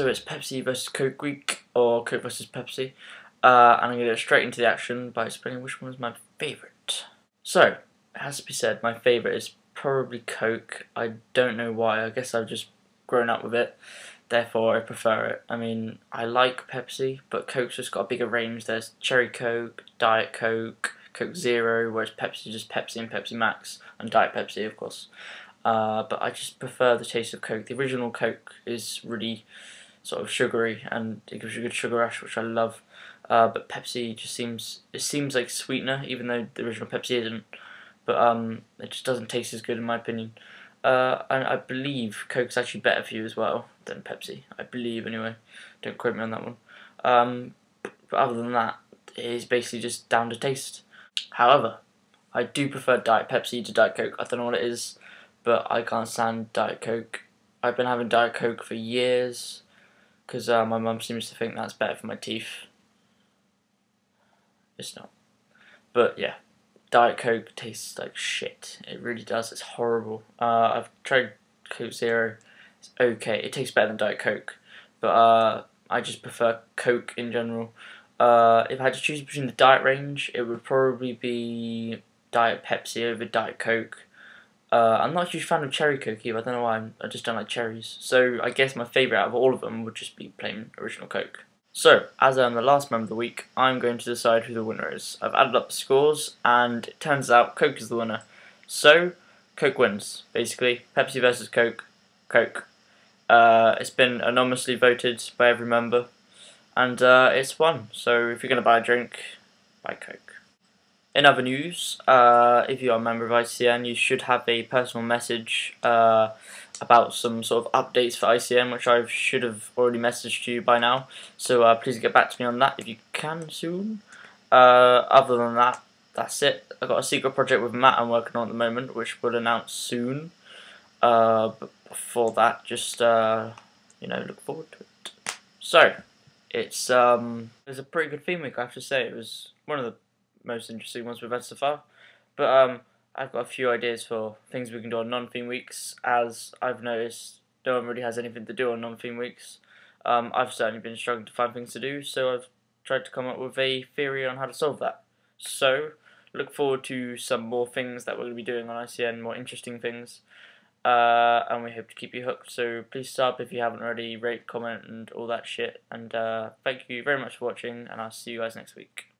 So it's Pepsi versus Coke week, or Coke versus Pepsi, and I'm going to go straight into the action by explaining which one is my favourite. So, it has to be said, my favourite is probably Coke. I don't know why, I guess I've just grown up with it, therefore I prefer it. I mean, I like Pepsi, but Coke's just got a bigger range. There's Cherry Coke, Diet Coke, Coke Zero, whereas Pepsi is just Pepsi and Pepsi Max, and Diet Pepsi of course. But I just prefer the taste of Coke. The original Coke is really sort of sugary and it gives you a good sugar rush, which I love. But Pepsi just seems like sweetener, even though the original Pepsi isn't. But it just doesn't taste as good in my opinion. And I believe Coke's actually better for you as well than Pepsi. I believe anyway. Don't quote me on that one. But other than that, it is basically just down to taste. However, I do prefer Diet Pepsi to Diet Coke. I don't know what it is, but I can't stand Diet Coke. I've been having Diet Coke for years because my mum seems to think that's better for my teeth. It's not. But yeah, Diet Coke tastes like shit. It really does. It's horrible. I've tried Coke Zero. It's okay. It tastes better than Diet Coke. But I just prefer Coke in general. If I had to choose between the diet range, it would probably be Diet Pepsi over Diet Coke. I'm not a huge fan of Cherry Coke either. I don't know why. I just don't like cherries. So I guess my favourite out of all of them would just be plain original Coke. So, as I am the last member of the week, I'm going to decide who the winner is. I've added up the scores, and it turns out Coke is the winner. So, Coke wins, basically. Pepsi versus Coke, Coke. It's been anonymously voted by every member, and it's won. So, if you're going to buy a drink, buy Coke. In other news, if you are a member of ICN, you should have a personal message about some sort of updates for ICN, which I should have already messaged you by now. So please get back to me on that if you can soon. Other than that, that's it. I've got a secret project with Matt I'm working on at the moment, which we'll announce soon. But before that, just look forward to it. So it was a pretty good theme week, I have to say. It was one of the most interesting ones we've had so far. But I've got a few ideas for things we can do on non-theme weeks, as I've noticed no one really has anything to do on non-theme weeks. I've certainly been struggling to find things to do, so I've tried to come up with a theory on how to solve that. So, look forward to some more things that we're going to be doing on ICN, more interesting things. And we hope to keep you hooked, so please sub if you haven't already, rate, comment and all that shit. And thank you very much for watching, and I'll see you guys next week.